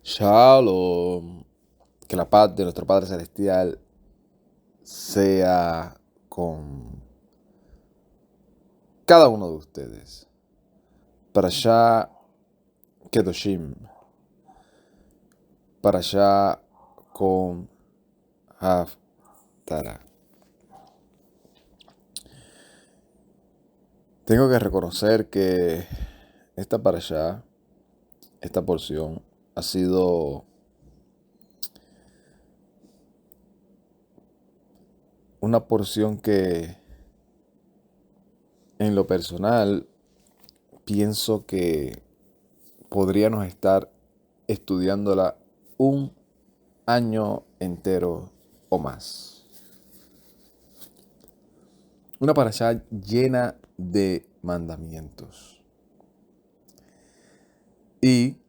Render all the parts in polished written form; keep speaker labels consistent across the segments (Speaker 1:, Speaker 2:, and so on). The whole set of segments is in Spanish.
Speaker 1: Shalom. Que la paz de nuestro Padre Celestial sea con cada uno de ustedes. Parashá Kedoshim. Parashá con Haftara. Tengo que reconocer que esta parashá, esta porción, ha sido una porción que en lo personal pienso que podríamos estar estudiándola un año entero o más. Una parashá llena de mandamientos. Y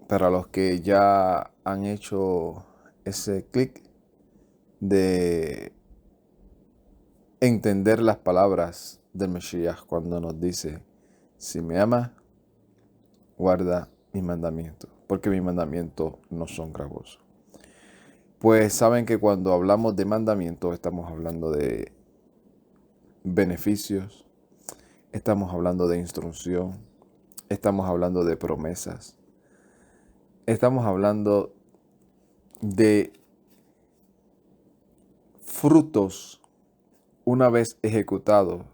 Speaker 1: para los que ya han hecho ese clic de entender las palabras del Mesías cuando nos dice: si me amas, guarda mis mandamientos, porque mis mandamientos no son gravosos. Pues saben que cuando hablamos de mandamientos estamos hablando de beneficios, estamos hablando de instrucción, estamos hablando de promesas, estamos hablando de frutos una vez ejecutados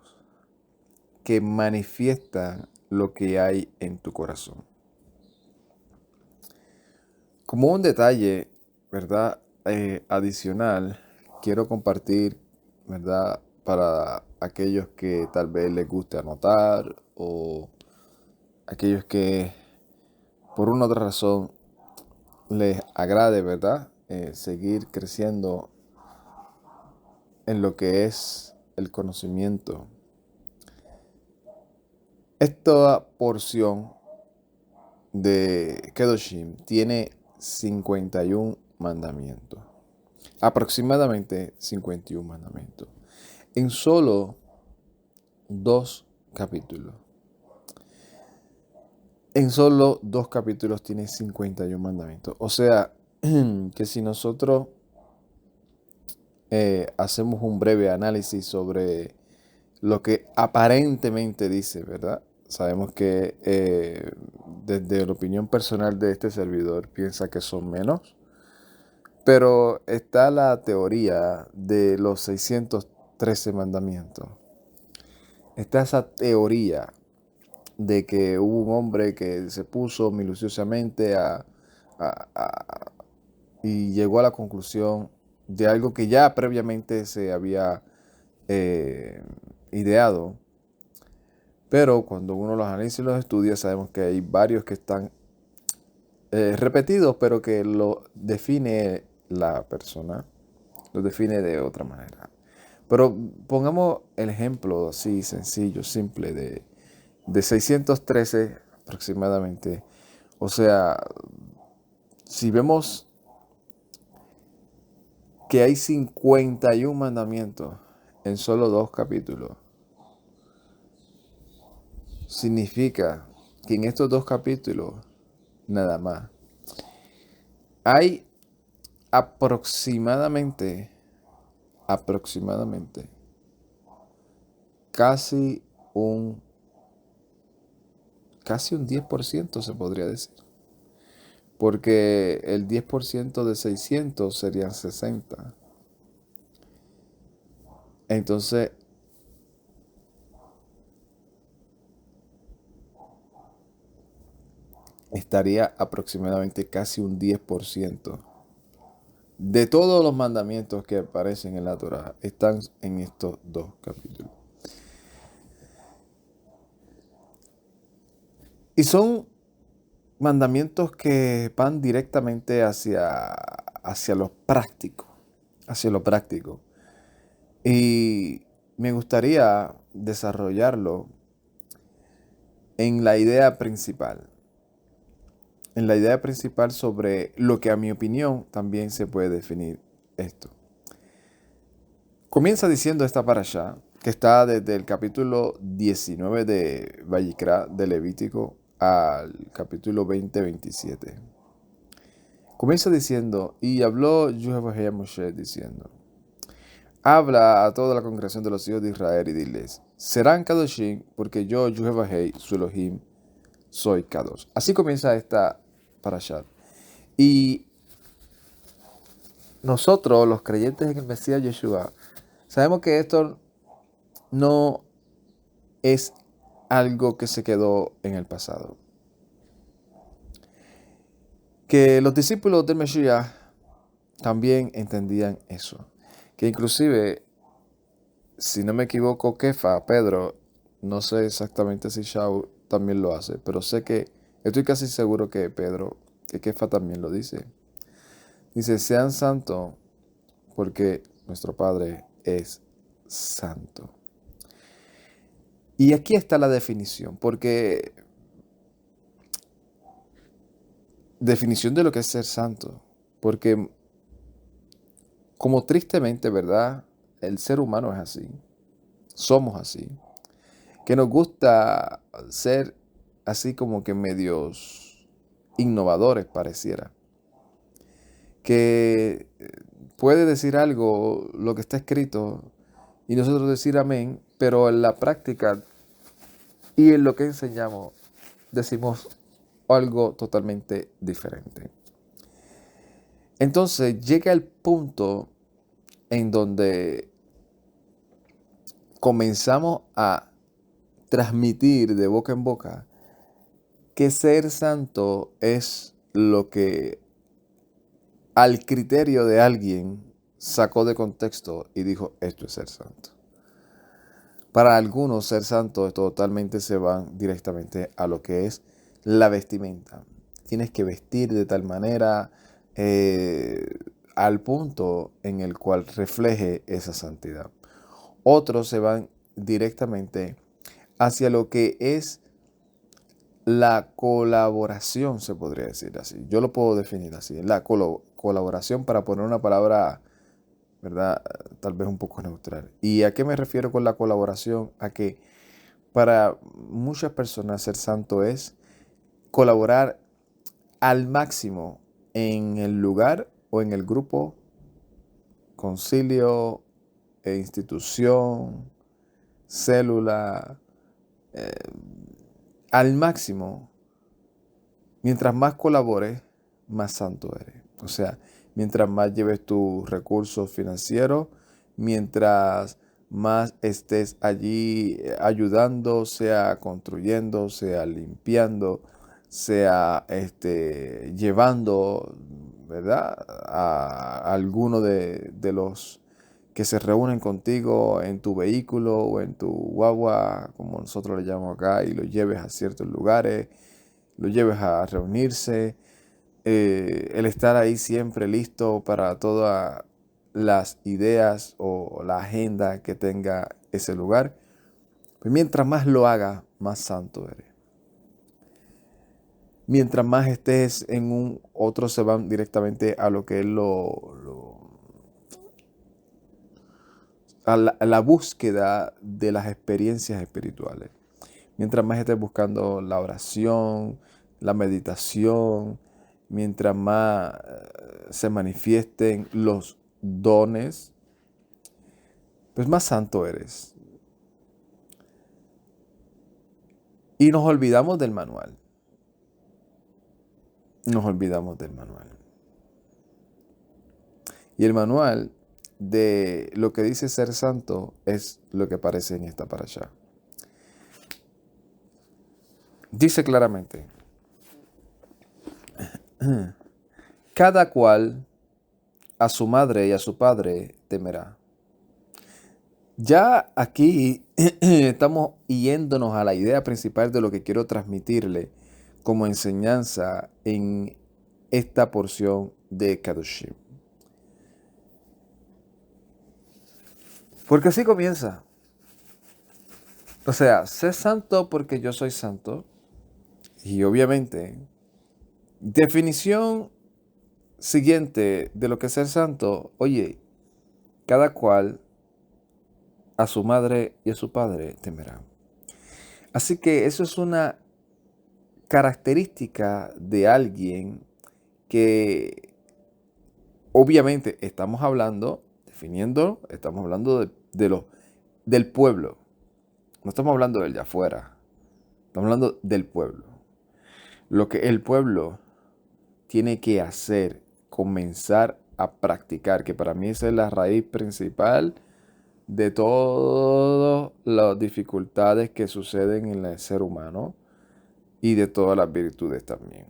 Speaker 1: que manifiestan lo que hay en tu corazón. Como un detalle, ¿verdad? Adicional, quiero compartir, ¿verdad? Para aquellos que tal vez les guste anotar o aquellos que por una u otra razón les agrade, ¿verdad? Seguir creciendo en lo que es el conocimiento. Esta porción de Kedoshim tiene 51 mandamientos. Aproximadamente 51 mandamientos. En solo 2 capítulos. En solo 2 capítulos tiene 51 mandamientos. O sea, que si nosotros hacemos un breve análisis sobre lo que aparentemente dice, ¿verdad? Sabemos que desde la opinión personal de este servidor piensa que son menos, pero está la teoría de los 613 mandamientos. Está esa teoría de que hubo un hombre que se puso minuciosamente y llegó a la conclusión de algo que ya previamente se había ideado. Pero cuando uno los analiza y los estudia, sabemos que hay varios que están repetidos, pero que lo define la persona, lo define de otra manera. Pero pongamos el ejemplo así sencillo, simple, de 613 aproximadamente. O sea, si vemos que hay 51 mandamientos en solo 2 capítulos, significa que en estos 2 capítulos nada más hay aproximadamente casi un 10% se podría decir. Porque el 10% de 600 serían 60. Entonces, estaría aproximadamente casi un 10% de todos los mandamientos que aparecen en la Torá están en estos 2 capítulos. Y son mandamientos que van directamente hacia lo práctico. Hacia lo práctico. Y me gustaría desarrollarlo en la idea principal. En la idea principal sobre lo que a mi opinión también se puede definir esto. Comienza diciendo esta parashá, que está desde el capítulo 19 de Vayikra, de Levítico, al capítulo 20-27. Comienza diciendo, y habló Yehová a Moshe diciendo, habla a toda la congregación de los hijos de Israel y diles, serán Kadoshim, porque yo, Yehová, su Elohim, soy Kadosh. Así comienza esta parashat. Y nosotros, los creyentes en el Mesías Yeshua, sabemos que esto no es algo que se quedó en el pasado. Que los discípulos del Mesías también entendían eso. Que inclusive, si no me equivoco, Kefa, Pedro, no sé exactamente si Shaul también lo hace, pero estoy casi seguro que Kefa también lo dice. Dice, sean santos porque nuestro Padre es santo. Y aquí está la definición, porque definición de lo que es ser santo, porque como tristemente, ¿verdad? El ser humano es así, somos así, que nos gusta ser así como que medios innovadores pareciera, que puede decir algo, lo que está escrito, y nosotros decir amén, pero en la práctica y en lo que enseñamos decimos algo totalmente diferente. Entonces llega el punto en donde comenzamos a transmitir de boca en boca que ser santo es lo que al criterio de alguien sacó de contexto y dijo, esto es ser santo. Para algunos ser santo totalmente se van directamente a lo que es la vestimenta. Tienes que vestir de tal manera al punto en el cual refleje esa santidad. Otros se van directamente hacia lo que es la colaboración, se podría decir así. Yo lo puedo definir así. La colaboración, para poner una palabra, ¿verdad? Tal vez un poco neutral. ¿Y a qué me refiero con la colaboración? A que para muchas personas ser santo es colaborar al máximo en el lugar o en el grupo, concilio, institución, célula, al máximo. Mientras más colabores, más santo eres. O sea, mientras más lleves tus recursos financieros, mientras más estés allí ayudando, sea construyendo, sea limpiando, sea llevando, ¿verdad? A alguno de los que se reúnen contigo en tu vehículo o en tu guagua, como nosotros le llamamos acá, y lo lleves a ciertos lugares, lo lleves a reunirse, el estar ahí siempre listo para todas las ideas o la agenda que tenga ese lugar. Pues mientras más lo hagas, más santo eres. Mientras más estés en un, otros se van directamente a lo que es a la búsqueda de las experiencias espirituales. Mientras más estés buscando la oración, la meditación, mientras más se manifiesten los dones, pues más santo eres. Y nos olvidamos del manual. Nos olvidamos del manual. Y el manual de lo que dice ser santo es lo que aparece en esta parashá. Dice claramente, cada cual a su madre y a su padre temerá. Ya aquí estamos yéndonos a la idea principal de lo que quiero transmitirle como enseñanza en esta porción de Kadoshim. Porque así comienza. O sea, sé santo porque yo soy santo. Y obviamente, definición siguiente de lo que es ser santo, oye, cada cual a su madre y a su padre temerá. Así que eso es una característica de alguien que obviamente estamos hablando, definiendo, estamos hablando del pueblo. No estamos hablando del de afuera. Estamos hablando del pueblo. Lo que el pueblo tiene que hacer, comenzar a practicar, que para mí esa es la raíz principal de todas las dificultades que suceden en el ser humano y de todas las virtudes también.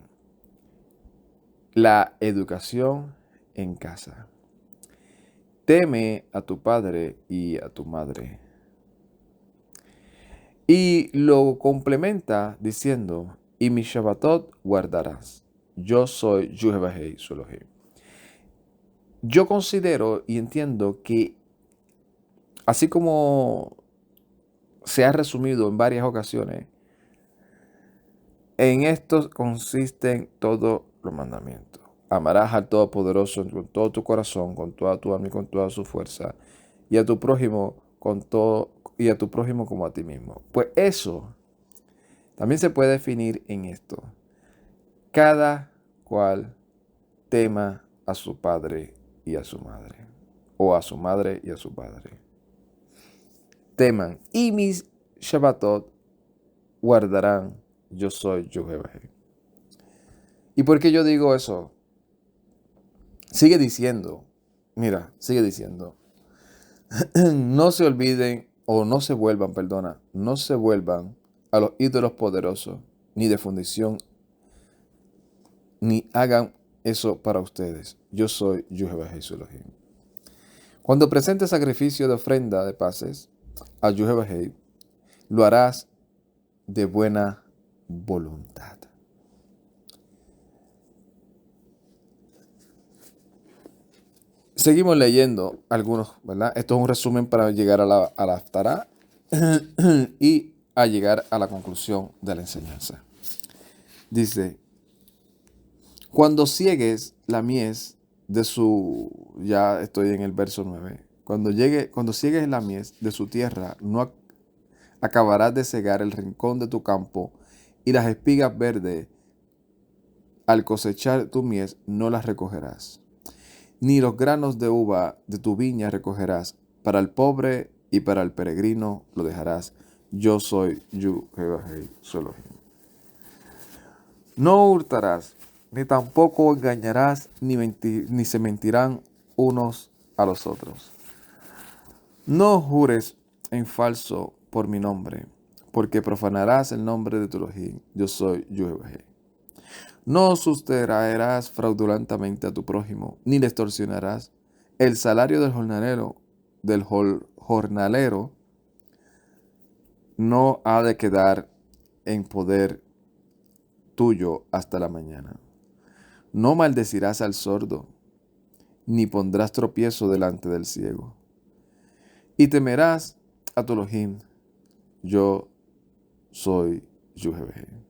Speaker 1: La educación en casa. Teme a tu padre y a tu madre. Y lo complementa diciendo, y mi Shabbatot guardarás. Yo soy Yuhevahei su Elohim. Yo considero y entiendo que, así como se ha resumido en varias ocasiones, en esto consisten todos los mandamientos. Amarás al Todopoderoso con todo tu corazón, con toda tu alma y con toda su fuerza, y a tu prójimo con todo, y a tu prójimo como a ti mismo. Pues eso también se puede definir en esto. Cada cual tema a su padre y a su madre, o a su madre y a su padre. Teman, y mis Shabbatot guardarán, yo soy Yuhevahei. ¿Y por qué yo digo eso? Sigue diciendo, mira, sigue diciendo, no se olviden o no se vuelvan, perdona, no se vuelvan a los ídolos poderosos, ni de fundición, ni hagan eso para ustedes. Yo soy Yuhevahei su Elohim. Cuando presentes sacrificio de ofrenda de paces a Yuhevahei, lo harás de buena voluntad. Seguimos leyendo algunos, ¿verdad? Esto es un resumen para llegar a la Haftará y a llegar a la conclusión de la enseñanza. Dice, cuando ciegues la mies de su, ya estoy en el verso 9, cuando ciegues la mies de su tierra, no acabarás de cegar el rincón de tu campo y las espigas verdes, al cosechar tu mies, no las recogerás. Ni los granos de uva de tu viña recogerás. Para el pobre y para el peregrino lo dejarás. Yo soy Yuhevahei su Elohim. No hurtarás, ni tampoco engañarás, ni se mentirán unos a los otros. No jures en falso por mi nombre, porque profanarás el nombre de tu Elohim. Yo soy Yuhevahei. No sustraerás fraudulentamente a tu prójimo, ni le extorsionarás. El salario del jornalero no ha de quedar en poder tuyo hasta la mañana. No maldecirás al sordo, ni pondrás tropiezo delante del ciego. Y temerás a tu Elohim. Yo soy Yuhevahei.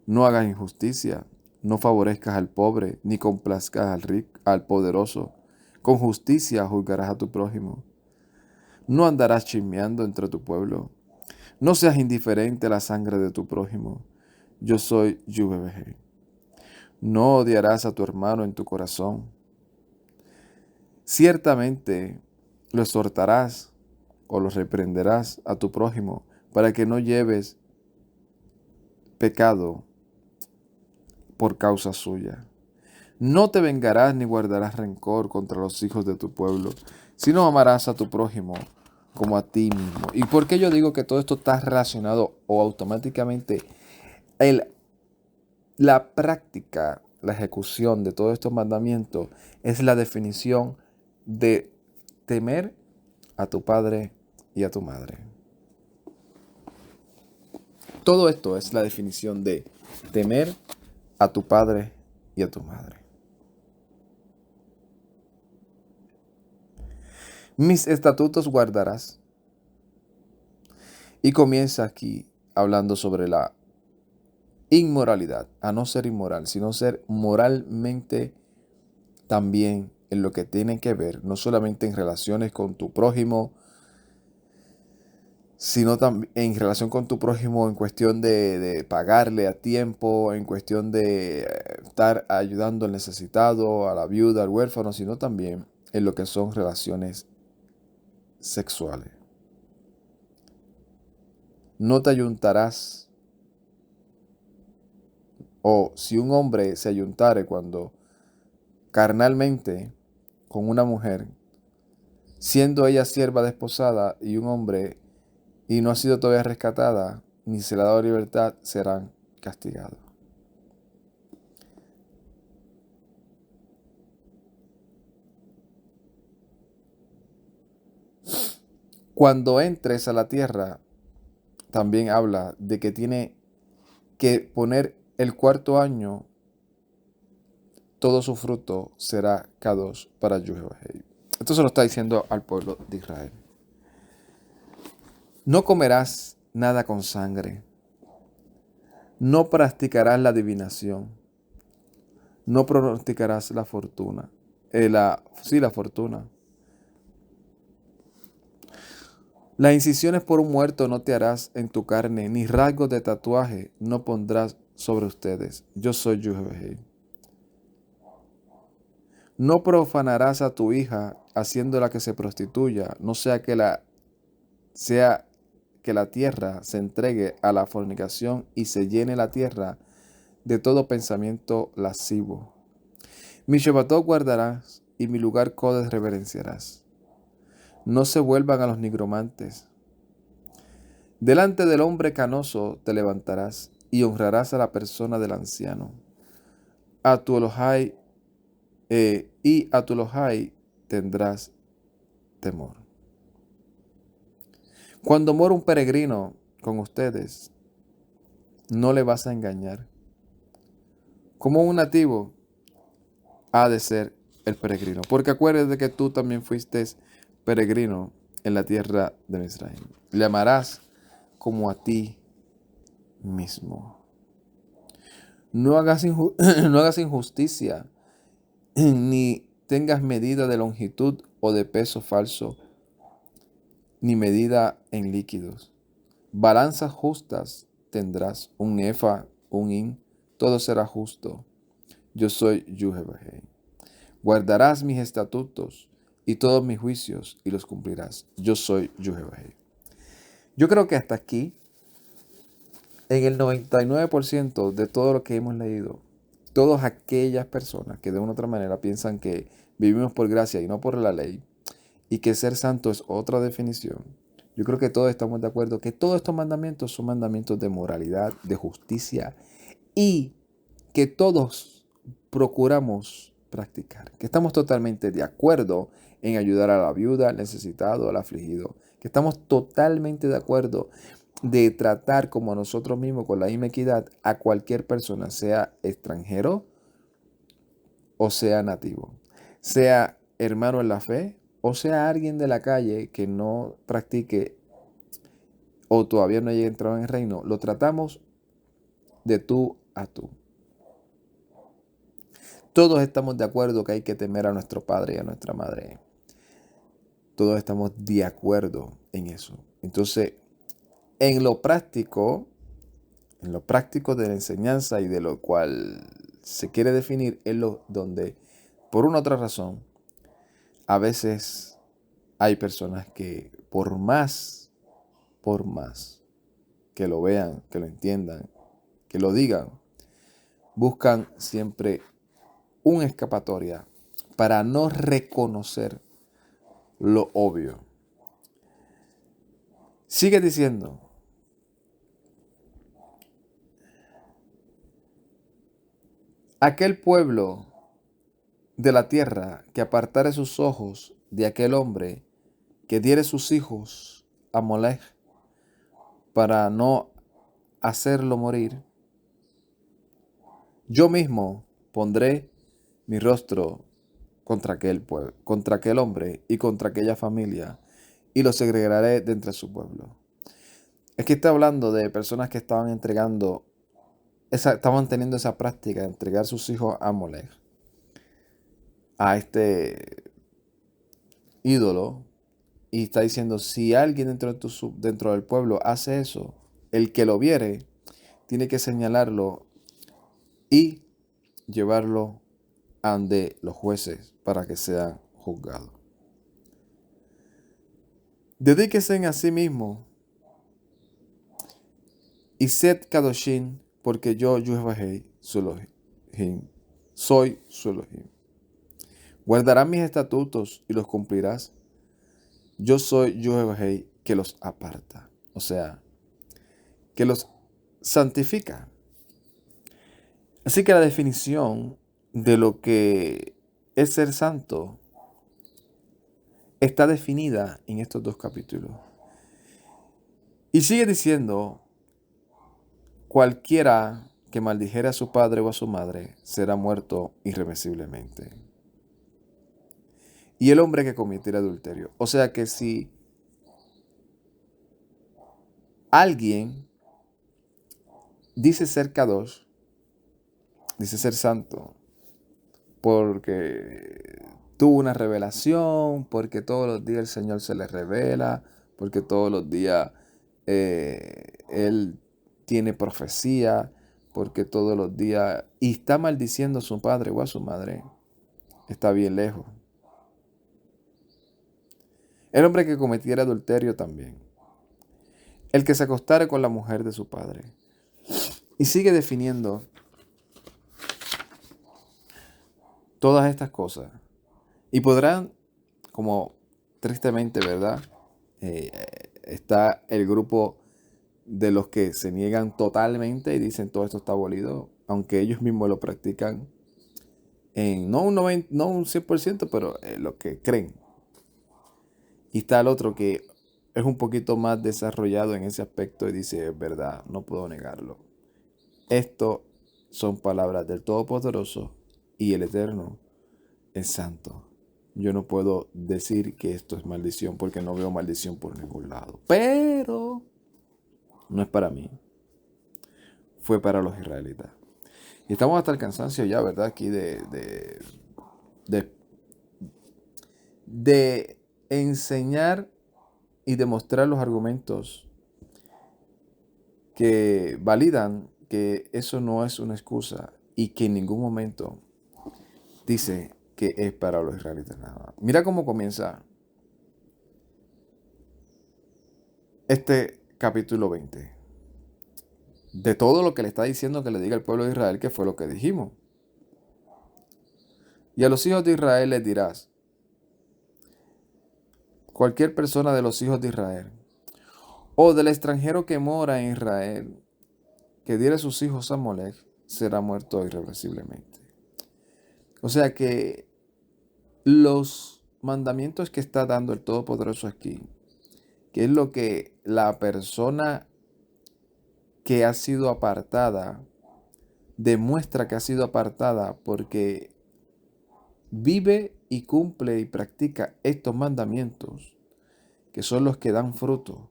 Speaker 1: No hagas injusticia, no favorezcas al pobre, ni complazcas al poderoso. Con justicia juzgarás a tu prójimo. No andarás chismeando entre tu pueblo. No seas indiferente a la sangre de tu prójimo. Yo soy Yuhevahei. No odiarás a tu hermano en tu corazón. Ciertamente lo exhortarás o lo reprenderás a tu prójimo para que no lleves pecado por causa suya. No te vengarás ni guardarás rencor contra los hijos de tu pueblo, sino amarás a tu prójimo como a ti mismo. ¿Y por qué yo digo que todo esto está relacionado o automáticamente la práctica, la ejecución de todos estos mandamientos es la definición de temer a tu padre y a tu madre? Todo esto es la definición de temer a tu padre y a tu madre. Mis estatutos guardarás. Y comienza aquí hablando sobre la inmoralidad, a no ser inmoral, sino ser moralmente también en lo que tiene que ver, no solamente en relaciones con tu prójimo, sino también en relación con tu prójimo, en cuestión de pagarle a tiempo, en cuestión de estar ayudando al necesitado, a la viuda, al huérfano, sino también en lo que son relaciones sexuales. No te ayuntarás, o si un hombre se ayuntare cuando carnalmente con una mujer, siendo ella sierva desposada y un hombre y no ha sido todavía rescatada, ni se le ha dado libertad, serán castigados. Cuando entres a la tierra, también habla de que tiene que poner el cuarto año, todo su fruto será Kadosh para Jehová. Esto se lo está diciendo al pueblo de Israel. No comerás nada con sangre. No practicarás la adivinación. No pronosticarás la fortuna. La fortuna. Las incisiones por un muerto no te harás en tu carne, ni rasgos de tatuaje no pondrás sobre ustedes. Yo soy Jehová. No profanarás a tu hija haciéndola que se prostituya, no sea que la tierra se entregue a la fornicación y se llene la tierra de todo pensamiento lascivo. Mi Shabbatot guardarás y mi lugar codes reverenciarás. No se vuelvan a los nigromantes. Delante del hombre canoso te levantarás y honrarás a la persona del anciano. A tu Elohai tendrás temor. Cuando mora un peregrino con ustedes, no le vas a engañar. Como un nativo ha de ser el peregrino. Porque acuérdate que tú también fuiste peregrino en la tierra de Israel. Le amarás como a ti mismo. No hagas injusticia, ni tengas medida de longitud o de peso falso, ni medida en líquidos. Balanzas justas tendrás, un efa, un hin, todo será justo. Yo soy Jehová. Guardarás mis estatutos y todos mis juicios y los cumplirás. Yo soy Jehová. Yo creo que hasta aquí, en el 99% de todo lo que hemos leído, todas aquellas personas que de una u otra manera piensan que vivimos por gracia y no por la ley, y que ser santo es otra definición, yo creo que todos estamos de acuerdo que todos estos mandamientos son mandamientos de moralidad, de justicia, y que todos procuramos practicar, que estamos totalmente de acuerdo en ayudar a la viuda, al necesitado, al afligido, que estamos totalmente de acuerdo de tratar como a nosotros mismos con la misma equidad a cualquier persona, sea extranjero o sea nativo, sea hermano en la fe o sea alguien de la calle que no practique o todavía no haya entrado en el reino, lo tratamos de tú a tú. Todos estamos de acuerdo que hay que temer a nuestro padre y a nuestra madre. Todos estamos de acuerdo en eso. Entonces, en lo práctico de la enseñanza y de lo cual se quiere definir, es donde, por una u otra razón, a veces hay personas que por más que lo vean, que lo entiendan, que lo digan, buscan siempre una escapatoria para no reconocer lo obvio. Sigue diciendo, aquel pueblo de la tierra que apartare sus ojos de aquel hombre que diere sus hijos a Molech para no hacerlo morir, yo mismo pondré mi rostro contra aquel pueblo, contra aquel hombre y contra aquella familia, y los segregaré de entre su pueblo. Es que está hablando de personas que estaban teniendo esa práctica de entregar sus hijos a Molech, a este ídolo, Y está diciendo, si alguien dentro del pueblo hace eso, el que lo viere tiene que señalarlo y llevarlo ante los jueces para que sea juzgado. Dedíquese a sí mismo y sed kadoshim, porque yo, Yuhvahei, soy su Elohim. Guardarás mis estatutos y los cumplirás. Yo soy Yuhvahei, que los aparta. O sea, que los santifica. Así que la definición de lo que es ser santo está definida en estos dos capítulos. Y sigue diciendo, cualquiera que maldijere a su padre o a su madre será muerto irremisiblemente. Y el hombre que cometiera adulterio. O sea que si alguien dice ser kadosh, dice ser santo, porque tuvo una revelación, porque todos los días el Señor se le revela, porque todos los días Él tiene profecía, porque todos los días, y está maldiciendo a su padre o a su madre, está bien lejos. El hombre que cometiera adulterio también. El que se acostare con la mujer de su padre. Y sigue definiendo todas estas cosas. Y podrán, como tristemente, ¿verdad? Está el grupo de los que se niegan totalmente y dicen todo esto está abolido, aunque ellos mismos lo practican en no un 100%, pero lo que creen. Y está el otro que es un poquito más desarrollado en ese aspecto y dice, es verdad, no puedo negarlo. Esto son palabras del Todopoderoso y el Eterno es santo. Yo no puedo decir que esto es maldición porque no veo maldición por ningún lado. Pero no es para mí. Fue para los israelitas. Y estamos hasta el cansancio ya, ¿verdad? Aquí de enseñar y demostrar los argumentos que validan que eso no es una excusa y que en ningún momento dice que es para los israelitas nada más. Mira cómo comienza este capítulo 20. De todo lo que le está diciendo que le diga al pueblo de Israel, que fue lo que dijimos. Y a los hijos de Israel les dirás, cualquier persona de los hijos de Israel, o del extranjero que mora en Israel, que diere sus hijos a Molech, será muerto irreversiblemente. O sea que los mandamientos que está dando el Todopoderoso aquí, que es lo que la persona que ha sido apartada demuestra que ha sido apartada porque vive y cumple y practica estos mandamientos, que son los que dan fruto,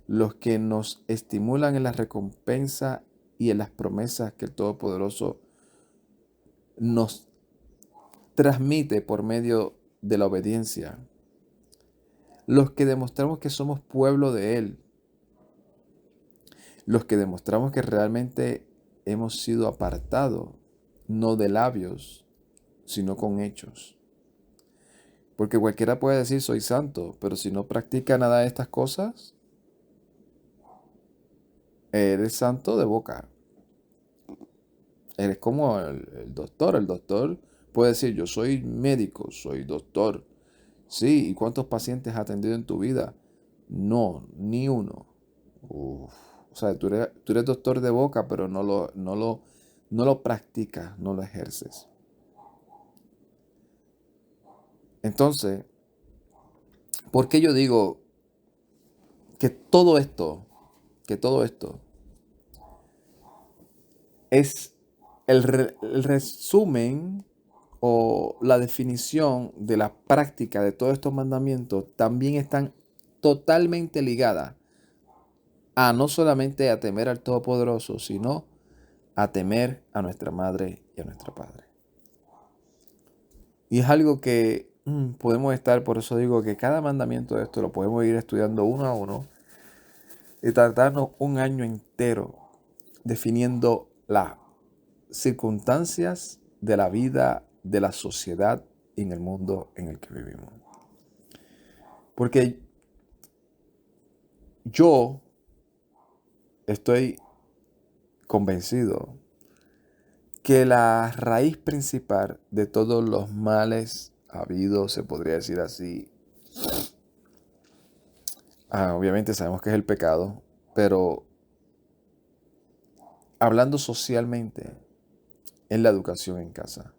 Speaker 1: los que nos estimulan en la recompensa y en las promesas que el Todopoderoso nos transmite por medio de la obediencia, los que demostramos que somos pueblo de Él, los que demostramos que realmente hemos sido apartados, no de labios, sino con hechos. Porque cualquiera puede decir soy santo, pero si no practica nada de estas cosas, eres santo de boca. Eres como el doctor. El doctor puede decir yo soy médico, soy doctor. Sí, ¿y cuántos pacientes has atendido en tu vida? No, ni uno. Uf. O sea, tú eres doctor de boca, pero no lo practicas, no lo ejerces. Entonces, ¿por qué yo digo que todo esto es el resumen o la definición de la práctica de todos estos mandamientos? También están totalmente ligadas a no solamente a temer al Todopoderoso, sino a temer a nuestra madre y a nuestro padre. Y es algo que podemos estar, por eso digo que cada mandamiento de esto lo podemos ir estudiando uno a uno y tratarnos un año entero definiendo las circunstancias de la vida, de la sociedad y en el mundo en el que vivimos. Porque yo estoy convencido que la raíz principal de todos los males habidos, se podría decir así, obviamente sabemos que es el pecado, pero hablando socialmente, es la educación en casa.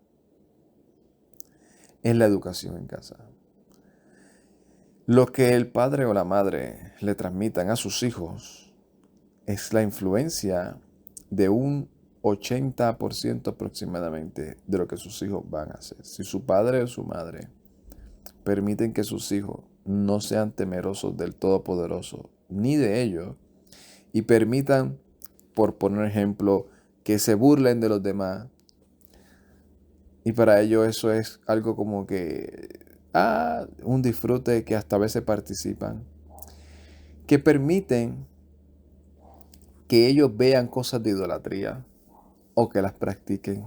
Speaker 1: Es la educación en casa. Lo que el padre o la madre le transmitan a sus hijos es la influencia de un 80% aproximadamente de lo que sus hijos van a hacer. Si su padre o su madre permiten que sus hijos no sean temerosos del Todopoderoso, ni de ellos, y permitan, por poner ejemplo, que se burlen de los demás, y para ellos eso es algo como que, un disfrute que hasta a veces participan, que permiten que ellos vean cosas de idolatría o que las practiquen,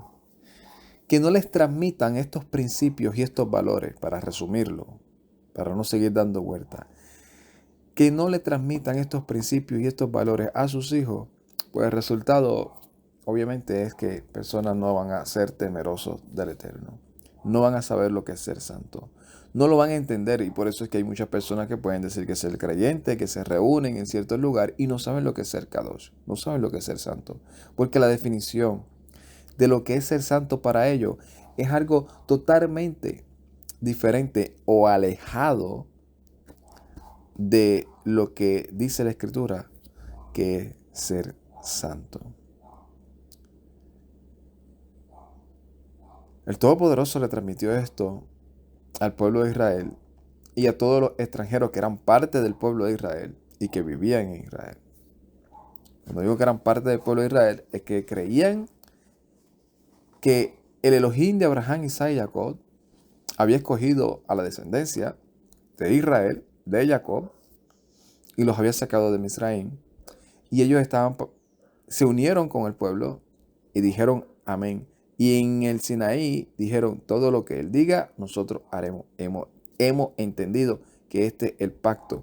Speaker 1: que no les transmitan estos principios y estos valores, para resumirlo, para no seguir dando vueltas, que no le transmitan estos principios y estos valores a sus hijos, pues el resultado obviamente es que personas no van a ser temerosos del Eterno, no van a saber lo que es ser santo, no lo van a entender, y por eso es que hay muchas personas que pueden decir que es el creyente, que se reúnen en ciertos lugares y no saben lo que es ser Kadosh, no saben lo que es ser santo, porque la definición de lo que es ser santo para ellos es algo totalmente diferente o alejado de lo que dice la Escritura que es ser santo. El Todopoderoso le transmitió esto al pueblo de Israel y a todos los extranjeros que eran parte del pueblo de Israel y que vivían en Israel. Cuando digo que eran parte del pueblo de Israel, es que creían que el Elohim de Abraham, Isaac y Jacob había escogido a la descendencia de Israel, de Jacob, y los había sacado de Misraim. Y ellos se unieron con el pueblo y dijeron amén. Y en el Sinaí dijeron, todo lo que Él diga, nosotros haremos. Hemos entendido que este es el pacto.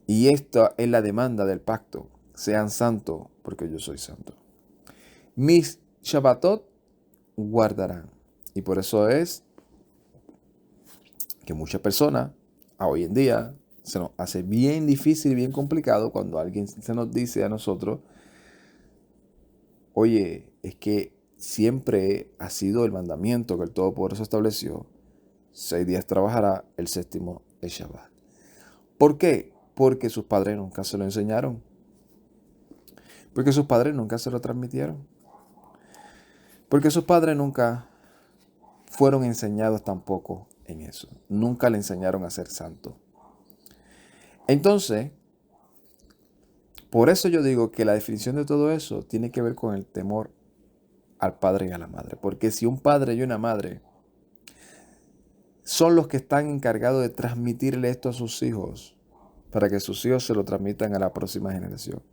Speaker 1: Y esta es la demanda del pacto. Sean santos, porque yo soy santo. Mis Shabbatot guardarán. Y por eso es que muchas personas, hoy en día, se nos hace bien difícil y bien complicado cuando alguien se nos dice a nosotros, oye, es que siempre ha sido el mandamiento que el Todopoderoso estableció, 6 días trabajará, el séptimo es Shabbat. ¿Por qué? Porque sus padres nunca se lo enseñaron. Porque sus padres nunca se lo transmitieron. Porque sus padres nunca fueron enseñados tampoco en eso. Nunca le enseñaron a ser santo. Entonces, por eso yo digo que la definición de todo eso tiene que ver con el temor al padre y a la madre. Porque si un padre y una madre son los que están encargados de transmitirle esto a sus hijos, para que sus hijos se lo transmitan a la próxima generación.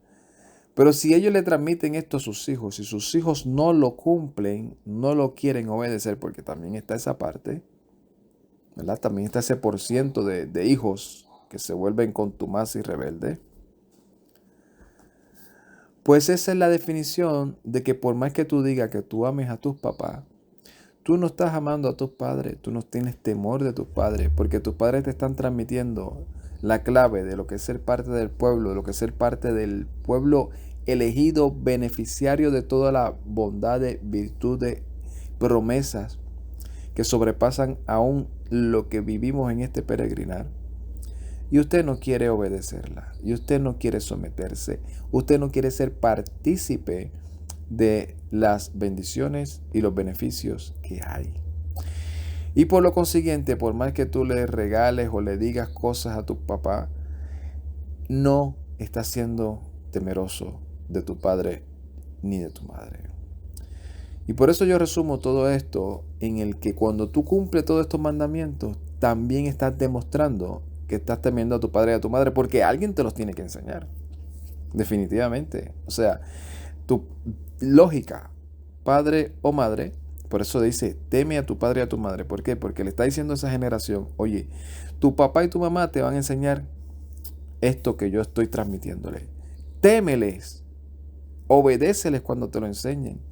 Speaker 1: Pero si ellos le transmiten esto a sus hijos y sus hijos no lo cumplen, no lo quieren obedecer, porque también está esa parte, ¿verdad? También está ese % de hijos que se vuelven contumaces y rebeldes. Pues esa es la definición de que por más que tú digas que tú ames a tus papás, tú no estás amando a tus padres, tú no tienes temor de tus padres, porque tus padres te están transmitiendo la clave de lo que es ser parte del pueblo, de lo que es ser parte del pueblo elegido, beneficiario de toda la bondad, virtudes, promesas que sobrepasan aún lo que vivimos en este peregrinar. Y usted no quiere obedecerla, y usted no quiere someterse, usted no quiere ser partícipe de las bendiciones y los beneficios que hay. Y por lo consiguiente, por más que tú le regales o le digas cosas a tu papá, no estás siendo temeroso de tu padre ni de tu madre. Y por eso yo resumo todo esto en el que cuando tú cumples todos estos mandamientos, también estás demostrando que estás temiendo a tu padre y a tu madre, porque alguien te los tiene que enseñar. Definitivamente. O sea, tu lógica, padre o madre, por eso dice, teme a tu padre y a tu madre. ¿Por qué? Porque le está diciendo a esa generación, oye, tu papá y tu mamá te van a enseñar esto que yo estoy transmitiéndole. Témeles, obedéceles cuando te lo enseñen.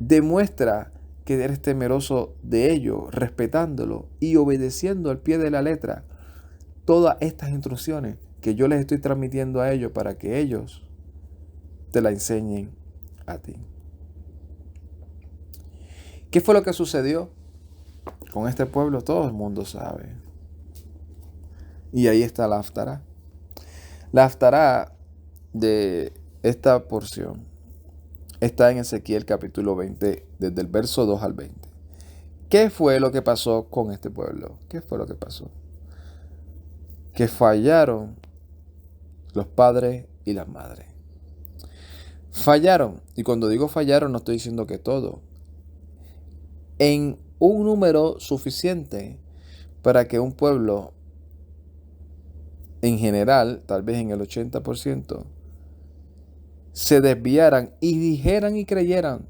Speaker 1: Demuestra que eres temeroso de ellos, respetándolo y obedeciendo al pie de la letra todas estas instrucciones que yo les estoy transmitiendo a ellos para que ellos te la enseñen a ti. ¿Qué fue lo que sucedió con este pueblo? Todo el mundo sabe. Y ahí está la Haftará. La Haftará de esta porción está en Ezequiel capítulo 20, desde el verso 2 al 20. ¿Qué fue lo que pasó con este pueblo? ¿Qué fue lo que pasó? Que fallaron los padres y las madres. Fallaron, y cuando digo fallaron no estoy diciendo que todo, en un número suficiente para que un pueblo, en general, tal vez en el 80%, se desviaran y dijeran y creyeran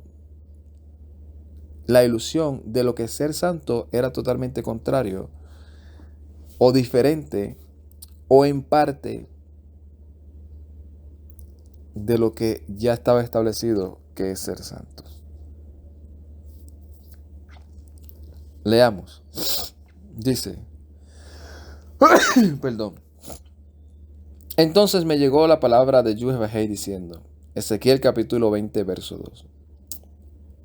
Speaker 1: la ilusión de lo que ser santo era totalmente contrario o diferente o en parte de lo que ya estaba establecido que es ser santos. Leamos. Dice, perdón. Entonces me llegó la palabra de Yahweh diciendo, Ezequiel capítulo 20, verso 2.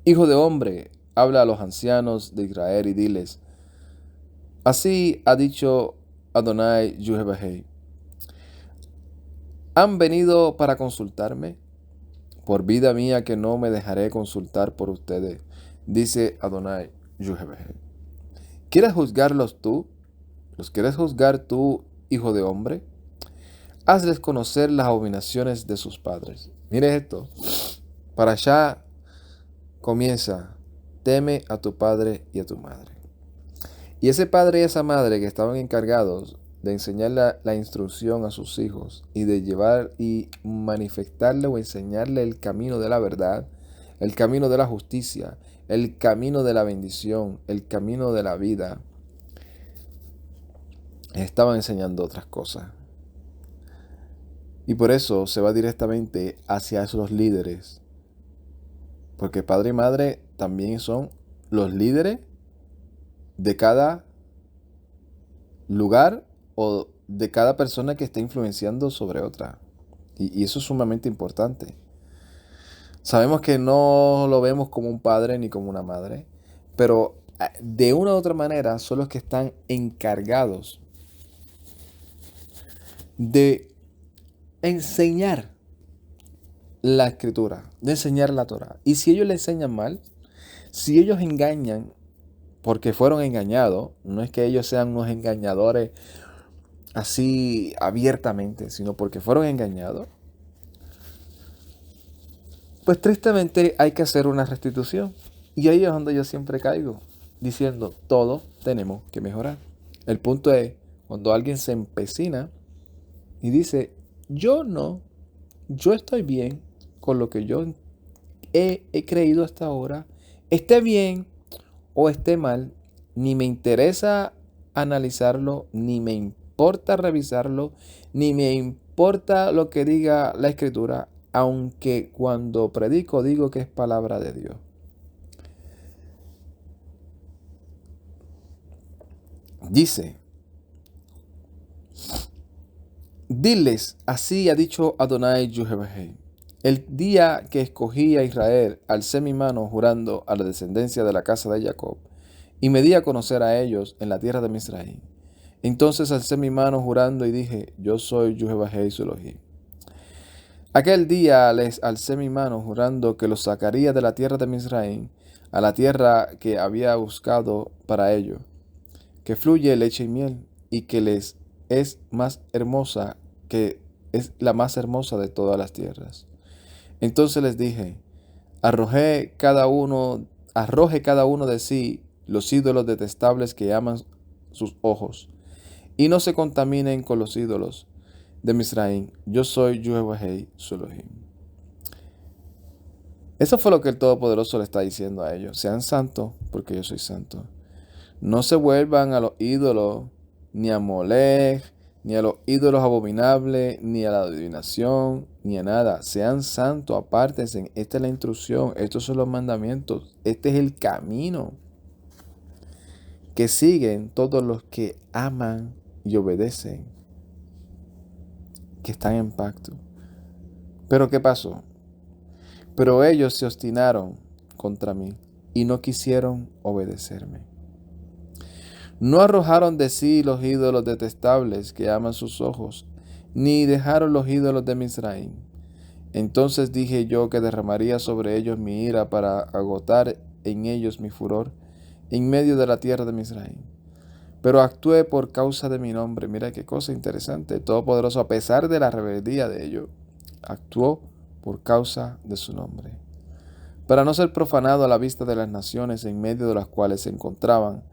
Speaker 1: Hijo de hombre, habla a los ancianos de Israel y diles, así ha dicho Adonai Yahweh, ¿han venido para consultarme? Por vida mía que no me dejaré consultar por ustedes, dice Adonai Yahweh. ¿Quieres juzgarlos tú? ¿Los quieres juzgar tú, hijo de hombre? Hazles conocer las abominaciones de sus padres. Mire esto. Para allá comienza, teme a tu padre y a tu madre. Y ese padre y esa madre que estaban encargados de enseñar la instrucción a sus hijos y de llevar y manifestarle o enseñarle el camino de la verdad, el camino de la justicia, el camino de la bendición, el camino de la vida, estaban enseñando otras cosas. Y por eso se va directamente hacia esos líderes. Porque padre y madre también son los líderes de cada lugar o de cada persona que está influenciando sobre otra. Y eso es sumamente importante. Sabemos que no lo vemos como un padre ni como una madre, pero de una u otra manera son los que están encargados de enseñar la escritura, de enseñar la Torah. Y si ellos le enseñan mal, si ellos engañan porque fueron engañados, no es que ellos sean unos engañadores así abiertamente, sino porque fueron engañados, pues tristemente hay que hacer una restitución. Y ahí es donde yo siempre caigo, diciendo, todos tenemos que mejorar. El punto es, cuando alguien se empecina y dice, yo no, yo estoy bien con lo que yo he creído hasta ahora, esté bien o esté mal, ni me interesa analizarlo, ni me importa revisarlo, ni me importa lo que diga la escritura, aunque cuando predico digo que es palabra de Dios. Dice, diles, así ha dicho Adonai Yahweh, el día que escogí a Israel, alcé mi mano jurando a la descendencia de la casa de Jacob, y me di a conocer a ellos en la tierra de Misraim. Entonces alcé mi mano jurando y dije, yo soy Yahweh su Elohim. Aquel día les alcé mi mano jurando que los sacaría de la tierra de Misraim a la tierra que había buscado para ellos, que fluye leche y miel, y que les es más hermosa, que es la más hermosa de todas las tierras. Entonces les dije, arroje cada uno de sí los ídolos detestables que aman sus ojos, y no se contaminen con los ídolos de Misraim. Yo soy Yehovahei, su Elohim. Eso fue lo que el Todopoderoso le está diciendo a ellos. Sean santos, porque yo soy santo. No se vuelvan a los ídolos, ni a Molech, ni a los ídolos abominables, ni a la adivinación, ni a nada. Sean santos, apártense. Esta es la instrucción, estos son los mandamientos, este es el camino que siguen todos los que aman y obedecen, que están en pacto. Pero ¿qué pasó? Pero ellos se obstinaron contra mí y no quisieron obedecerme. No arrojaron de sí los ídolos detestables que aman sus ojos, ni dejaron los ídolos de Misraim. Entonces dije yo que derramaría sobre ellos mi ira para agotar en ellos mi furor en medio de la tierra de Misraim. Pero actué por causa de mi nombre. Mira qué cosa interesante. El Todopoderoso, a pesar de la rebeldía de ellos, actuó por causa de su nombre, para no ser profanado a la vista de las naciones en medio de las cuales se encontraban,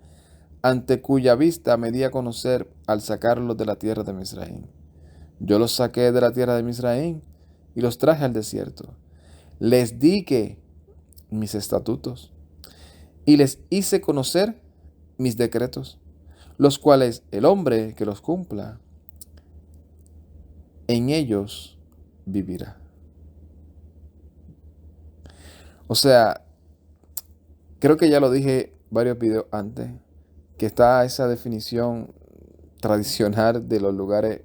Speaker 1: ante cuya vista me di a conocer al sacarlos de la tierra de Misraim. Yo los saqué de la tierra de Misraim y los traje al desierto. Les di mis estatutos y les hice conocer mis decretos, los cuales el hombre que los cumpla, en ellos vivirá. O sea, creo que ya lo dije varios videos antes, que está esa definición tradicional de los lugares,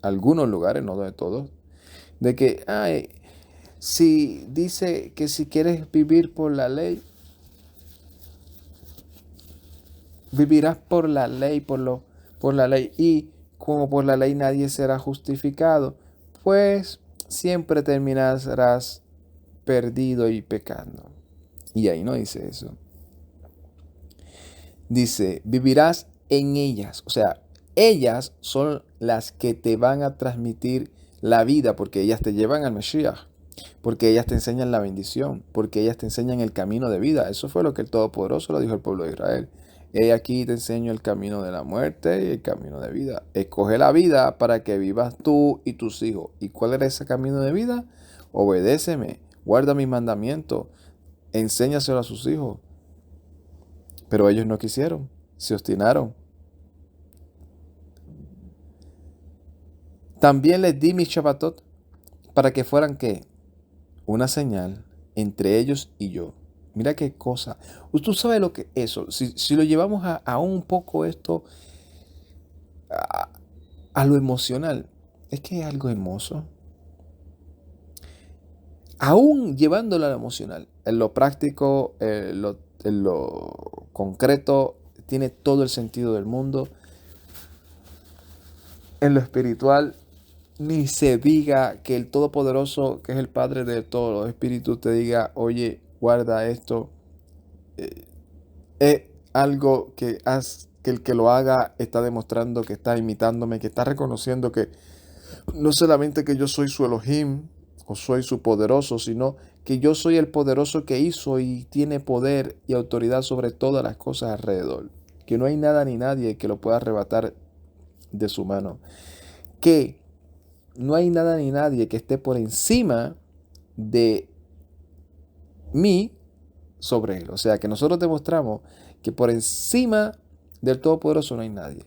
Speaker 1: algunos lugares, no de todos, de que, si dice que si quieres vivir por la ley, vivirás por la ley, por la ley, y como por la ley nadie será justificado, pues siempre terminarás perdido y pecando. Y ahí no dice eso. Dice, vivirás en ellas. O sea, ellas son las que te van a transmitir la vida, porque ellas te llevan al Mesías, porque ellas te enseñan la bendición, porque ellas te enseñan el camino de vida. Eso fue lo que el Todopoderoso le dijo al pueblo de Israel. He aquí te enseño el camino de la muerte y el camino de vida. Escoge la vida para que vivas tú y tus hijos. ¿Y cuál era ese camino de vida? Obedéceme, guarda mis mandamientos, enséñaselo a sus hijos. Pero ellos no quisieron, se obstinaron. También les di mis Shabbatot para que fueran, ¿qué? Una señal entre ellos y yo. Mira qué cosa. Tú sabes lo que es eso. Si lo llevamos a un poco esto, a lo emocional, es que es algo hermoso. Aún llevándolo a lo emocional, en lo práctico, en lo concreto, tiene todo el sentido del mundo. En lo espiritual, ni se diga, que el Todopoderoso, que es el Padre de todos los espíritus, te diga, oye, guarda esto. Es algo que el que lo haga está demostrando que está imitándome, que está reconociendo que no solamente que yo soy su Elohim o soy su poderoso, sino que yo soy el poderoso que hizo y tiene poder y autoridad sobre todas las cosas alrededor. Que no hay nada ni nadie que lo pueda arrebatar de su mano. Que no hay nada ni nadie que esté por encima de mí sobre él. O sea, que nosotros demostramos que por encima del Todopoderoso no hay nadie.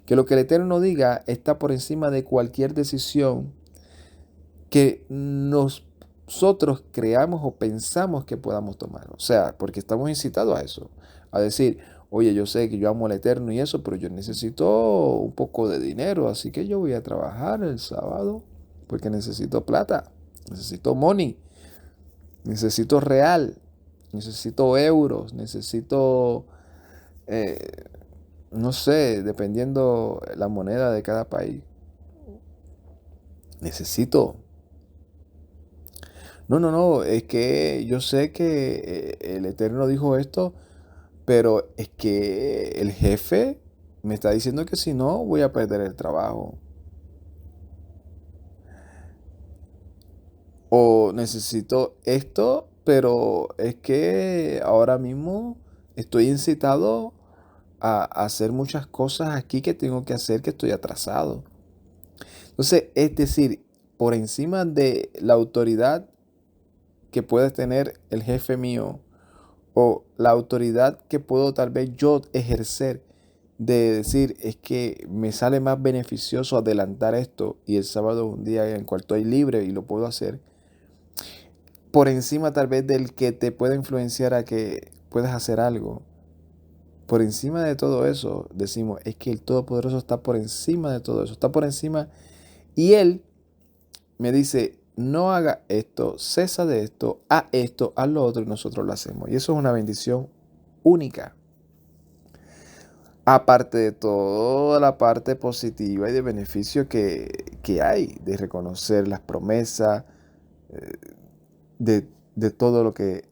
Speaker 1: Que lo que el Eterno diga está por encima de cualquier decisión que nosotros creamos o pensamos que podamos tomar. O sea, porque estamos incitados a eso. A decir, oye, yo sé que yo amo al Eterno y eso, pero yo necesito un poco de dinero, así que yo voy a trabajar el sábado porque necesito plata, necesito money, necesito real, necesito euros, necesito, no sé, dependiendo la moneda de cada país. Necesito. No, es que yo sé que el Eterno dijo esto, pero es que el jefe me está diciendo que si no voy a perder el trabajo. O necesito esto pero es que ahora mismo estoy incitado a hacer muchas cosas aquí que tengo que hacer, que estoy atrasado. Entonces, es decir, por encima de la autoridad que puede tener el jefe mío o la autoridad que puedo tal vez yo ejercer de decir es que me sale más beneficioso adelantar esto y el sábado es un día en el cual estoy libre y lo puedo hacer, por encima tal vez del que te pueda influenciar a que puedas hacer algo. Por encima de todo eso, decimos, es que el Todopoderoso está por encima de todo eso, está por encima. Y Él me dice, no haga esto, cesa de esto, haz lo otro y nosotros lo hacemos. Y eso es una bendición única. Aparte de toda la parte positiva y de beneficio que hay, de reconocer las promesas, eh, de todo lo que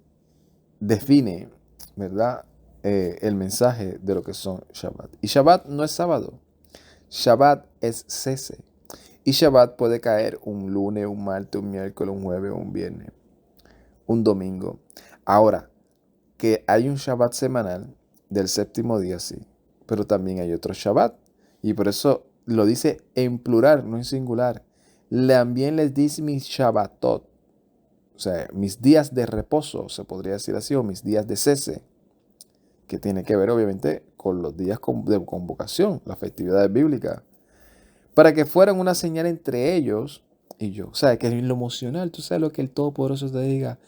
Speaker 1: define, ¿verdad? El mensaje de lo que son Shabbat. Y Shabbat no es sábado, Shabbat es cese. Y Shabbat puede caer un lunes, un martes, un miércoles, un jueves, un viernes, un domingo. Ahora, que hay un Shabbat semanal del séptimo día, sí, pero también hay otro Shabbat. Y por eso lo dice en plural, no en singular. También les dice mis Shabbatot, o sea, mis días de reposo, se podría decir así, o mis días de cese, que tiene que ver obviamente con los días de convocación, las festividades bíblicas, para que fueran una señal entre ellos y yo. O sea, que en lo emocional, tú sabes lo que el Todopoderoso te diga,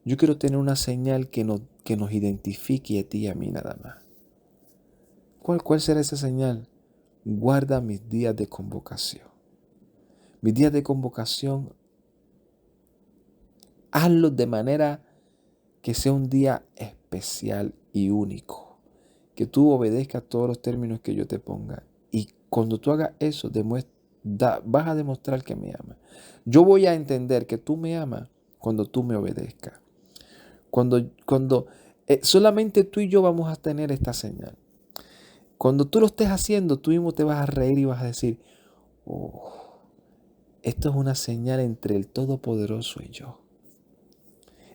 Speaker 1: yo quiero tener una señal que nos identifique a ti y a mí nada más. ¿Cuál será esa señal? Guarda mis días de convocación. Mis días de convocación, hazlos de manera que sea un día especial y único. Que tú obedezcas todos los términos que yo te ponga. Y cuando tú hagas eso, vas a demostrar que me amas. Yo voy a entender que tú me amas cuando tú me obedezcas. Cuando solamente tú y yo vamos a tener esta señal. Cuando tú lo estés haciendo, tú mismo te vas a reír y vas a decir, oh, esto es una señal entre el Todopoderoso y yo.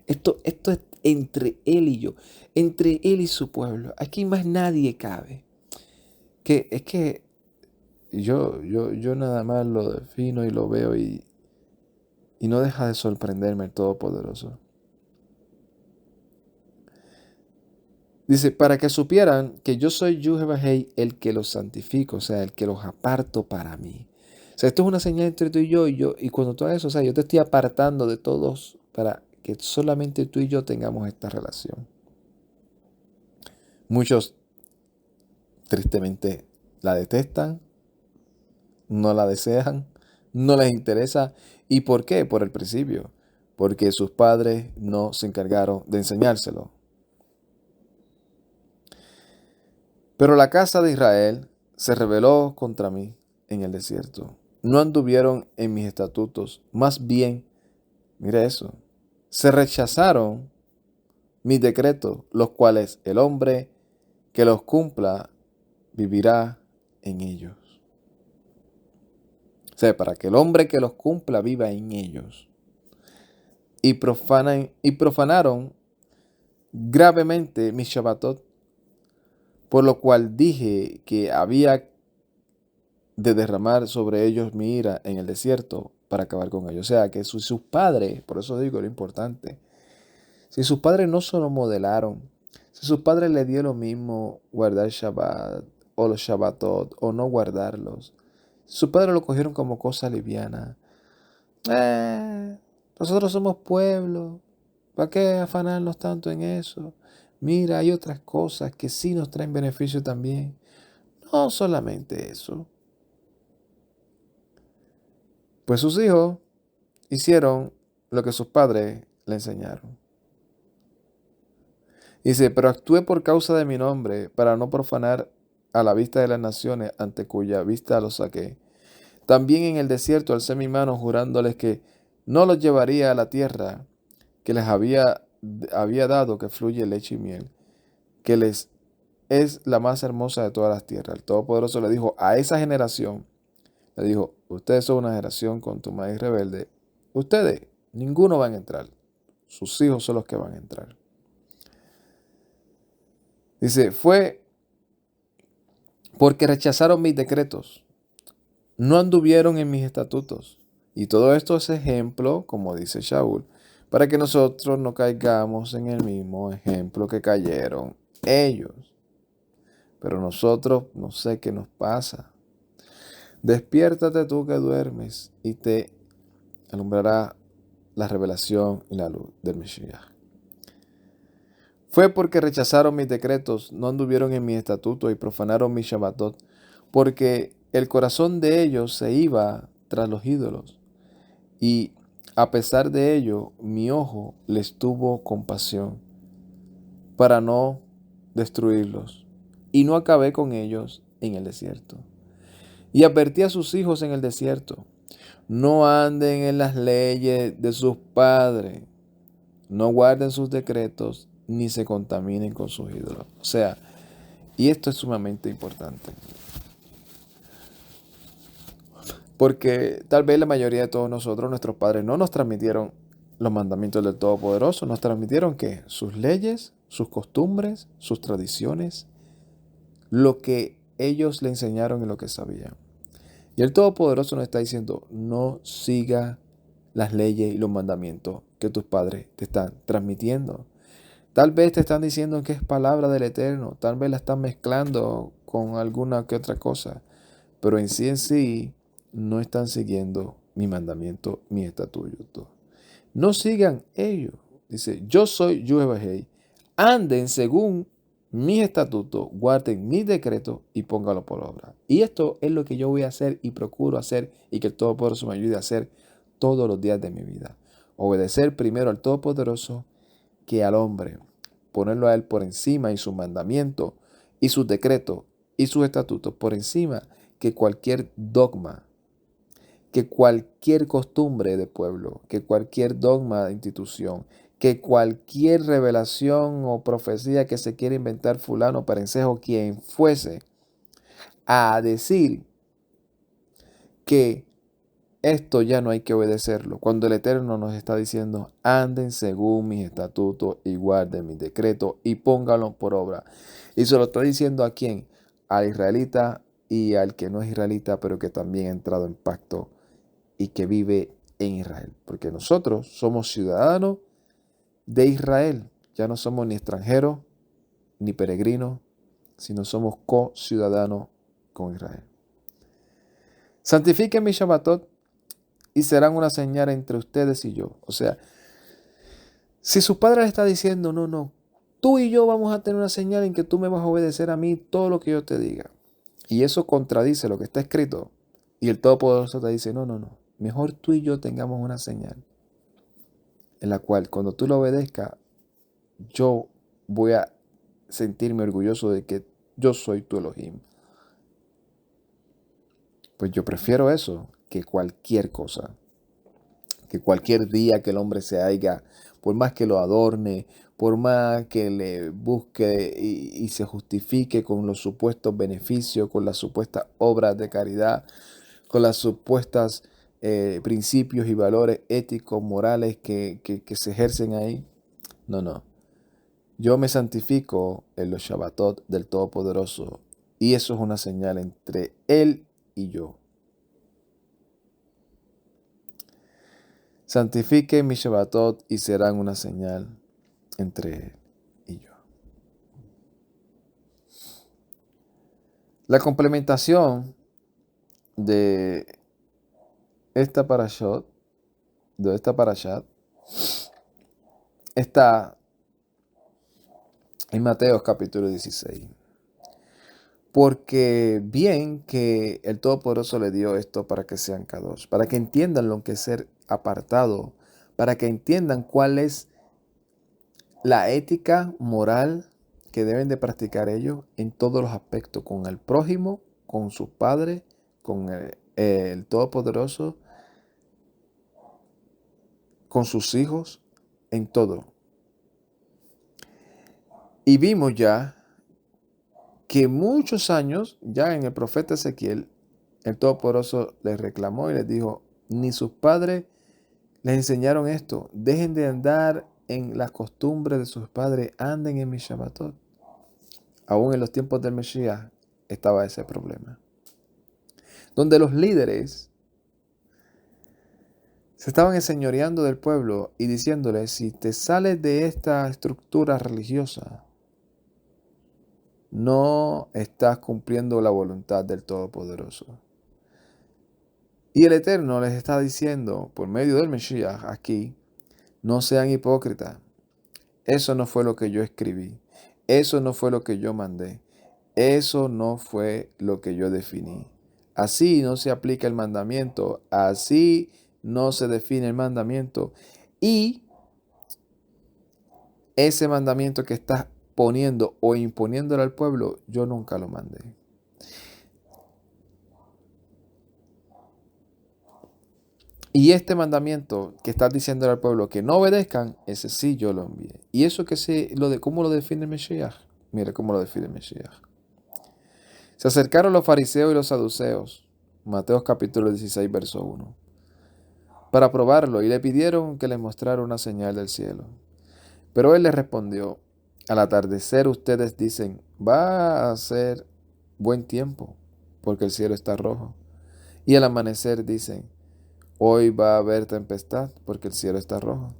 Speaker 1: Esto es entre Él y yo, entre Él y su pueblo. Aquí más nadie cabe. Es que yo nada más lo defino y lo veo y no deja de sorprenderme el Todopoderoso. Dice, para que supieran que yo soy Yuhebahei, el que los santifico, o sea, el que los aparto para mí. O sea, esto es una señal entre tú y yo, y cuando tú hagas eso, o sea, yo te estoy apartando de todos para que solamente tú y yo tengamos esta relación. Muchos tristemente la detestan, no la desean, no les interesa. ¿Y por qué? Por el principio. Porque sus padres no se encargaron de enseñárselo. Pero la casa de Israel se rebeló contra mí en el desierto. No anduvieron en mis estatutos. Más bien, mira eso, se rechazaron mis decretos, los cuales el hombre que los cumpla vivirá en ellos. O sea, para que el hombre que los cumpla viva en ellos. Y profanaron gravemente mis Shabbatot, por lo cual dije que había de derramar sobre ellos mi ira en el desierto para acabar con ellos. O sea, que sus padres, por eso digo lo importante, si sus padres no se lo modelaron, si sus padres le dio lo mismo guardar Shabbat o los Shabbatot o no guardarlos, si sus padres lo cogieron como cosa liviana, nosotros somos pueblo, ¿para qué afanarnos tanto en eso? Mira, hay otras cosas que sí nos traen beneficio también. No solamente eso. Pues sus hijos hicieron lo que sus padres le enseñaron. Dice, pero actué por causa de mi nombre, para no profanar a la vista de las naciones ante cuya vista los saqué. También en el desierto alcé mi mano jurándoles que no los llevaría a la tierra que les había dado, que fluye leche y miel, que les es la más hermosa de todas las tierras. El Todopoderoso le dijo a esa generación, le dijo, ustedes son una generación contumaz y rebelde. Ustedes, ninguno van a entrar. sus hijos son los que van a entrar. Dice, fue porque rechazaron mis decretos, no anduvieron en mis estatutos. Y todo esto es ejemplo, como dice Shaul, para que nosotros no caigamos en el mismo ejemplo que cayeron ellos. Pero nosotros, no sé qué nos pasa. Despiértate tú que duermes y te alumbrará la revelación y la luz del Mesías. Fue porque rechazaron mis decretos, no anduvieron en mis estatutos y profanaron mi Shabbatot, porque el corazón de ellos se iba tras los ídolos. Y a pesar de ello, mi ojo les tuvo compasión para no destruirlos. Y no acabé con ellos en el desierto. Y advertí a sus hijos en el desierto, no anden en las leyes de sus padres, no guarden sus decretos, ni se contaminen con sus ídolos. O sea, y esto es sumamente importante. Porque tal vez la mayoría de todos nosotros, nuestros padres, no nos transmitieron los mandamientos del Todopoderoso, nos transmitieron que sus leyes, sus costumbres, sus tradiciones, lo que ellos le enseñaron y lo que sabían. Y el Todopoderoso nos está diciendo, no siga las leyes y los mandamientos que tus padres te están transmitiendo. Tal vez te están diciendo que es palabra del Eterno, tal vez la están mezclando con alguna que otra cosa, pero en sí no están siguiendo mi mandamiento, mi estatuto. No sigan ellos. Dice, yo soy Yuhebahei, anden según mis estatutos, guarden mis decretos y póngalo por obra. Y esto es lo que yo voy a hacer y procuro hacer y que el Todopoderoso me ayude a hacer todos los días de mi vida. Obedecer primero al Todopoderoso que al hombre, ponerlo a él por encima y su mandamiento y sus decretos y sus estatutos por encima que cualquier dogma, que cualquier costumbre de pueblo, que cualquier dogma de institución, que cualquier revelación o profecía que se quiera inventar fulano, parencejo, quien fuese, a decir que esto ya no hay que obedecerlo. Cuando el Eterno nos está diciendo, anden según mis estatutos y guarden mis decretos y pónganlos por obra. Y se lo está diciendo ¿a quién? Al israelita y al que no es israelita, pero que también ha entrado en pacto y que vive en Israel. Porque nosotros somos ciudadanos de Israel. Ya no somos ni extranjeros ni peregrinos, sino somos co-ciudadanos con Israel. Santifiquen mi Shabbatot y serán una señal entre ustedes y yo. O sea, si su padre le está diciendo, no, tú y yo vamos a tener una señal en que tú me vas a obedecer a mí todo lo que yo te diga. Y eso contradice lo que está escrito. Y el Todopoderoso te dice, no. Mejor tú y yo tengamos una señal en la cual cuando tú lo obedezcas, yo voy a sentirme orgulloso de que yo soy tu Elohim. Pues yo prefiero eso que cualquier cosa. Que cualquier día que el hombre se haya, por más que lo adorne, por más que le busque y se justifique con los supuestos beneficios, con las supuestas obras de caridad, con las supuestas principios y valores éticos, morales que se ejercen ahí. No. Yo me santifico en los Shabbatot del Todopoderoso y eso es una señal entre Él y yo. Santifiquen mi Shabbatot y serán una señal entre Él y yo. La complementación de esta parashat, está en Mateo capítulo 16. Porque bien que el Todopoderoso le dio esto para que sean kadosh, para que entiendan lo que es ser apartado, para que entiendan cuál es la ética moral que deben de practicar ellos en todos los aspectos, con el prójimo, con sus padres, con el Todopoderoso, con sus hijos, en todo. Y vimos ya que muchos años, ya en el profeta Ezequiel, el Todopoderoso les reclamó y les dijo, ni sus padres les enseñaron esto, dejen de andar en las costumbres de sus padres, anden en mi Shabbatot. Aún en los tiempos del Mesías estaba ese problema. Donde los líderes se estaban enseñoreando del pueblo y diciéndole, si te sales de esta estructura religiosa, no estás cumpliendo la voluntad del Todopoderoso. Y el Eterno les está diciendo, por medio del Mesías aquí, no sean hipócritas. Eso no fue lo que yo escribí. Eso no fue lo que yo mandé. Eso no fue lo que yo definí. Así no se aplica el mandamiento. Así no se define el mandamiento. Y ese mandamiento que estás poniendo o imponiéndole al pueblo, yo nunca lo mandé. Y este mandamiento que estás diciéndole al pueblo que no obedezcan, ese sí yo lo envié. Y eso ¿cómo lo define el Mesías? Mira cómo lo define el Mesías. Se acercaron los fariseos y los saduceos, Mateo capítulo 16, verso 1, para probarlo y le pidieron que les mostrara una señal del cielo. Pero él les respondió, al atardecer ustedes dicen, va a ser buen tiempo, porque el cielo está rojo. Y al amanecer dicen, hoy va a haber tempestad, porque el cielo está rojo,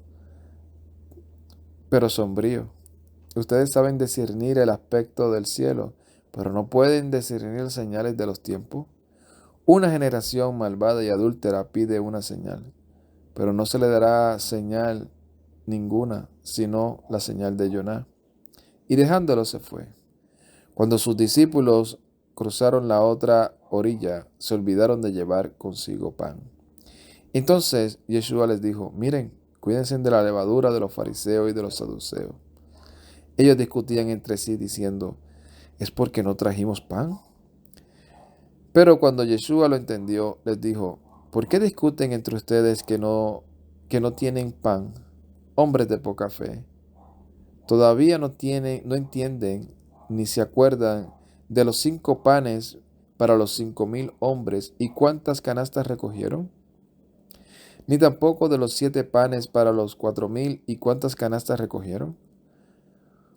Speaker 1: pero sombrío. Ustedes saben discernir el aspecto del cielo, pero no pueden discernir señales de los tiempos. Una generación malvada y adúltera pide una señal, pero no se le dará señal ninguna, sino la señal de Joná. Y dejándolo se fue. Cuando sus discípulos cruzaron la otra orilla, se olvidaron de llevar consigo pan. Entonces Yeshua les dijo, miren, cuídense de la levadura de los fariseos y de los saduceos. Ellos discutían entre sí diciendo, ¿es porque no trajimos pan? Pero cuando Yeshua lo entendió, les dijo, ¿por qué discuten entre ustedes que no tienen pan, hombres de poca fe? Todavía no entienden ni se acuerdan de los 5 panes para los 5,000 hombres y cuántas canastas recogieron, ni tampoco de los 7 panes para los 4,000 y cuántas canastas recogieron.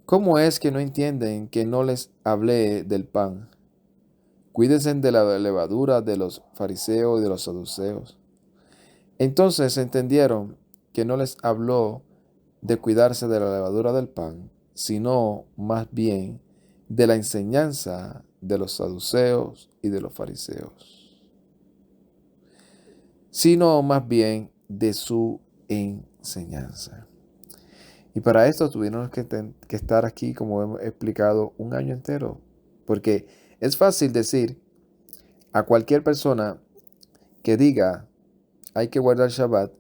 Speaker 1: ¿Cómo es que no entienden que no les hablé del pan? Cuídense de la levadura de los fariseos y de los saduceos. Entonces entendieron que no les habló de cuidarse de la levadura del pan, sino más bien de la enseñanza de los saduceos y de los fariseos, sino más bien de su enseñanza. Y para esto tuvimos que estar aquí, como hemos explicado, un año entero, porque es fácil decir a cualquier persona que diga hay que guardar Shabbat,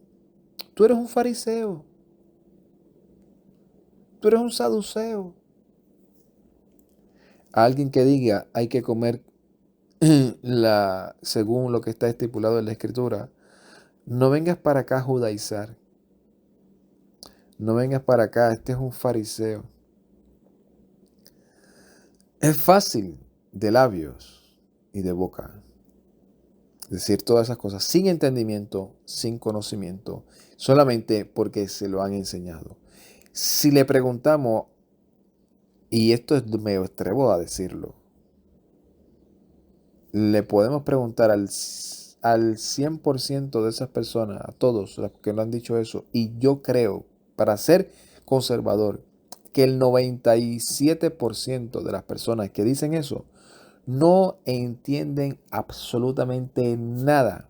Speaker 1: tú eres un fariseo, tú eres un saduceo. A alguien que diga hay que comer según lo que está estipulado en la Escritura, no vengas para acá a judaizar, no vengas para acá, este es un fariseo. Es fácil de labios y de boca decir todas esas cosas sin entendimiento, sin conocimiento, solamente porque se lo han enseñado. Si le preguntamos, y esto me atrevo a decirlo, le podemos preguntar al 100% de esas personas, a todos los que lo han dicho eso, y yo creo, para ser conservador, que el 97% de las personas que dicen eso no entienden absolutamente nada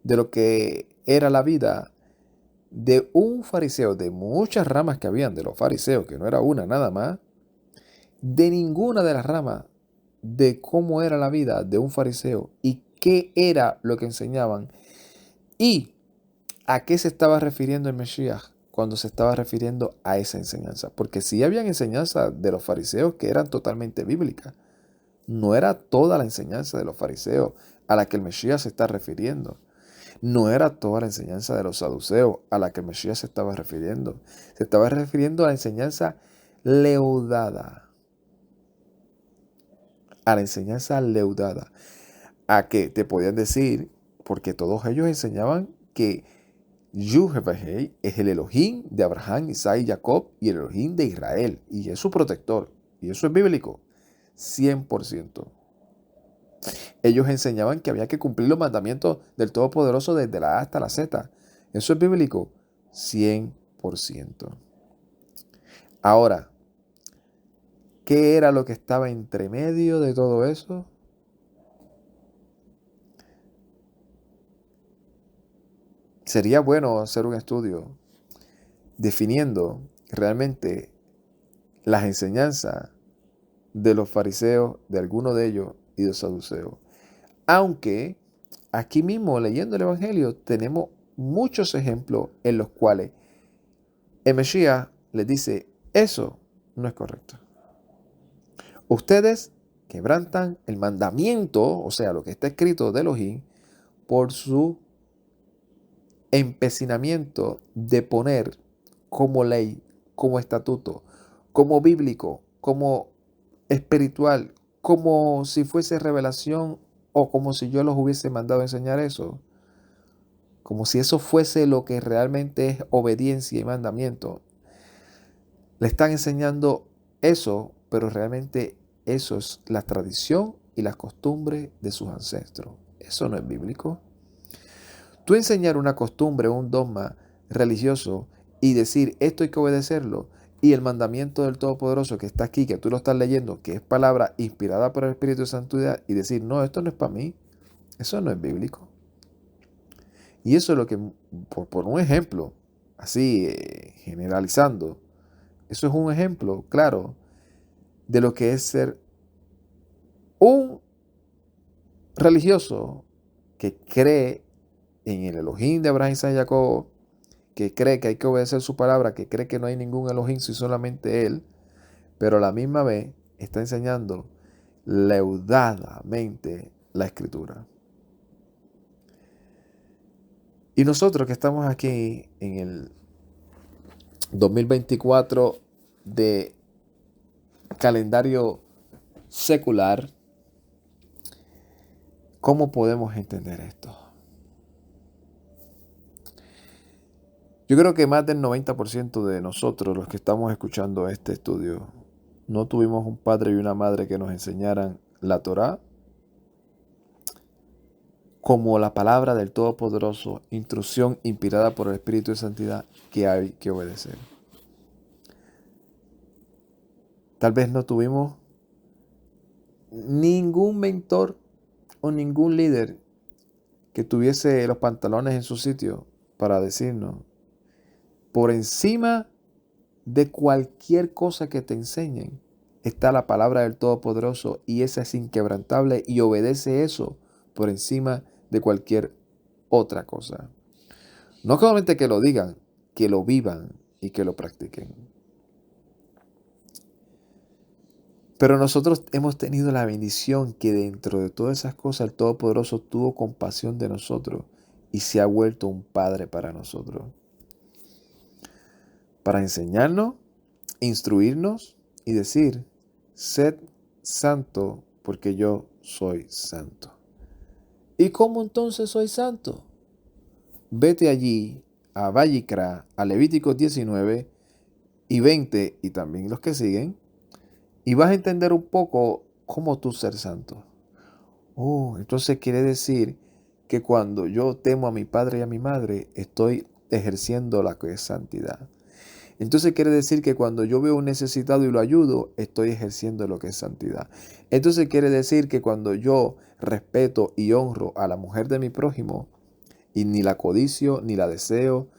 Speaker 1: de lo que era la vida de un fariseo, de muchas ramas que habían de los fariseos, que no era una nada más, de ninguna de las ramas de cómo era la vida de un fariseo y qué era lo que enseñaban y a qué se estaba refiriendo el Mesías cuando se estaba refiriendo a esa enseñanza. Porque sí habían enseñanzas de los fariseos que eran totalmente bíblicas. No era toda la enseñanza de los fariseos a la que el Mesías se está refiriendo. No era toda la enseñanza de los saduceos a la que el Mesías se estaba refiriendo. Se estaba refiriendo a la enseñanza leudada. A la enseñanza leudada. A que te podían decir, porque todos ellos enseñaban que Yuhevahei es el Elohim de Abraham, Isaac y Jacob y el Elohim de Israel. Y es su protector. Y eso es bíblico. 100%. Ellos enseñaban que había que cumplir los mandamientos del Todopoderoso desde la A hasta la Z. Eso es bíblico. 100%. Ahora, ¿qué era lo que estaba entre medio de todo eso? Sería bueno hacer un estudio definiendo realmente las enseñanzas de los fariseos, de algunos de ellos y de los saduceos. Aunque aquí mismo leyendo el Evangelio tenemos muchos ejemplos en los cuales el Mesías les dice, eso no es correcto. Ustedes quebrantan el mandamiento, o sea, lo que está escrito de Elohim, por su empecinamiento de poner como ley, como estatuto, como bíblico, como espiritual, como si fuese revelación o como si yo los hubiese mandado a enseñar eso, como si eso fuese lo que realmente es obediencia y mandamiento. Le están enseñando eso, pero realmente eso es la tradición y las costumbres de sus ancestros. Eso no es bíblico. Tú enseñar una costumbre o un dogma religioso y decir esto hay que obedecerlo y el mandamiento del Todopoderoso que está aquí, que tú lo estás leyendo, que es palabra inspirada por el Espíritu de Santidad y decir no, esto no es para mí, eso no es bíblico. Y eso es lo que, por un ejemplo, así generalizando, eso es un ejemplo claro de lo que es ser un religioso que cree en el Elohim de Abraham, Isaac y Jacob, que cree que hay que obedecer su palabra, que cree que no hay ningún Elohim sino solamente Él, pero a la misma vez está enseñando leudadamente la Escritura. Y nosotros que estamos aquí en el 2024 de calendario secular, ¿cómo podemos entender esto? Yo creo que más del 90% de nosotros, los que estamos escuchando este estudio, no tuvimos un padre y una madre que nos enseñaran la Torá como la palabra del Todopoderoso, instrucción inspirada por el Espíritu de Santidad que hay que obedecer. Tal vez no tuvimos ningún mentor o ningún líder que tuviese los pantalones en su sitio para decirnos, por encima de cualquier cosa que te enseñen, está la palabra del Todopoderoso y esa es inquebrantable y obedece eso por encima de cualquier otra cosa. No solamente que lo digan, que lo vivan y que lo practiquen. Pero nosotros hemos tenido la bendición que dentro de todas esas cosas el Todopoderoso tuvo compasión de nosotros y se ha vuelto un Padre para nosotros. Para enseñarnos, instruirnos y decir, sed santo porque yo soy santo. ¿Y cómo entonces soy santo? Vete allí a Vallicra, a Levíticos 19 y 20 y también los que siguen y vas a entender un poco cómo tú ser santo. Entonces quiere decir que cuando yo temo a mi padre y a mi madre, estoy ejerciendo la que es santidad. Entonces quiere decir que cuando yo veo un necesitado y lo ayudo, estoy ejerciendo lo que es santidad. Entonces quiere decir que cuando yo respeto y honro a la mujer de mi prójimo, y ni la codicio, ni la deseo,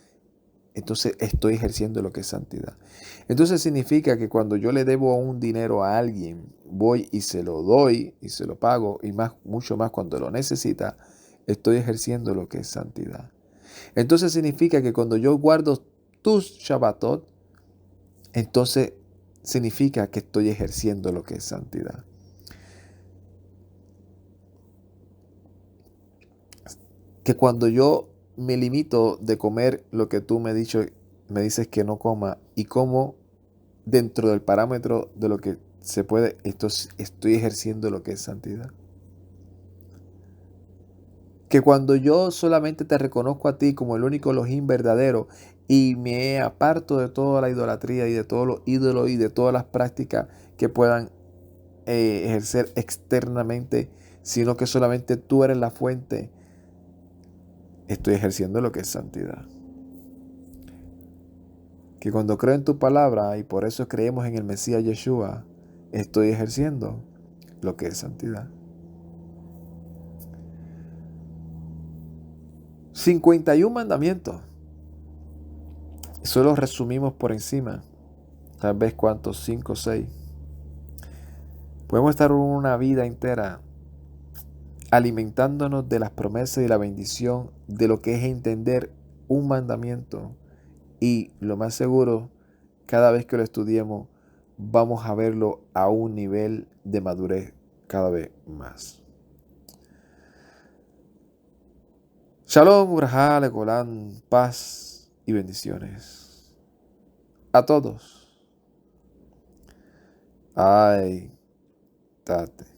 Speaker 1: entonces estoy ejerciendo lo que es santidad. Entonces significa que cuando yo le debo un dinero a alguien, voy y se lo doy y se lo pago, y mucho más cuando lo necesita, estoy ejerciendo lo que es santidad. Entonces significa que cuando yo guardo tus Shabbatot, entonces significa que estoy ejerciendo lo que es santidad. Que cuando yo me limito de comer lo que tú me dices que no coma y como dentro del parámetro de lo que se puede, estoy ejerciendo lo que es santidad. Que cuando yo solamente te reconozco a ti como el único Elohim verdadero y me aparto de toda la idolatría y de todos los ídolos y de todas las prácticas que puedan ejercer externamente, sino que solamente tú eres la fuente, estoy ejerciendo lo que es santidad. Que cuando creo en tu palabra y por eso creemos en el Mesías Yeshua, estoy ejerciendo lo que es santidad. 51 mandamientos. Eso lo resumimos por encima. Tal vez cuántos, 5 o 6. Podemos estar una vida entera alimentándonos de las promesas y la bendición de lo que es entender un mandamiento. Y lo más seguro, cada vez que lo estudiemos, vamos a verlo a un nivel de madurez cada vez más. Shalom, Urajá, Lecolán, paz y bendiciones a todos. Ay, tate.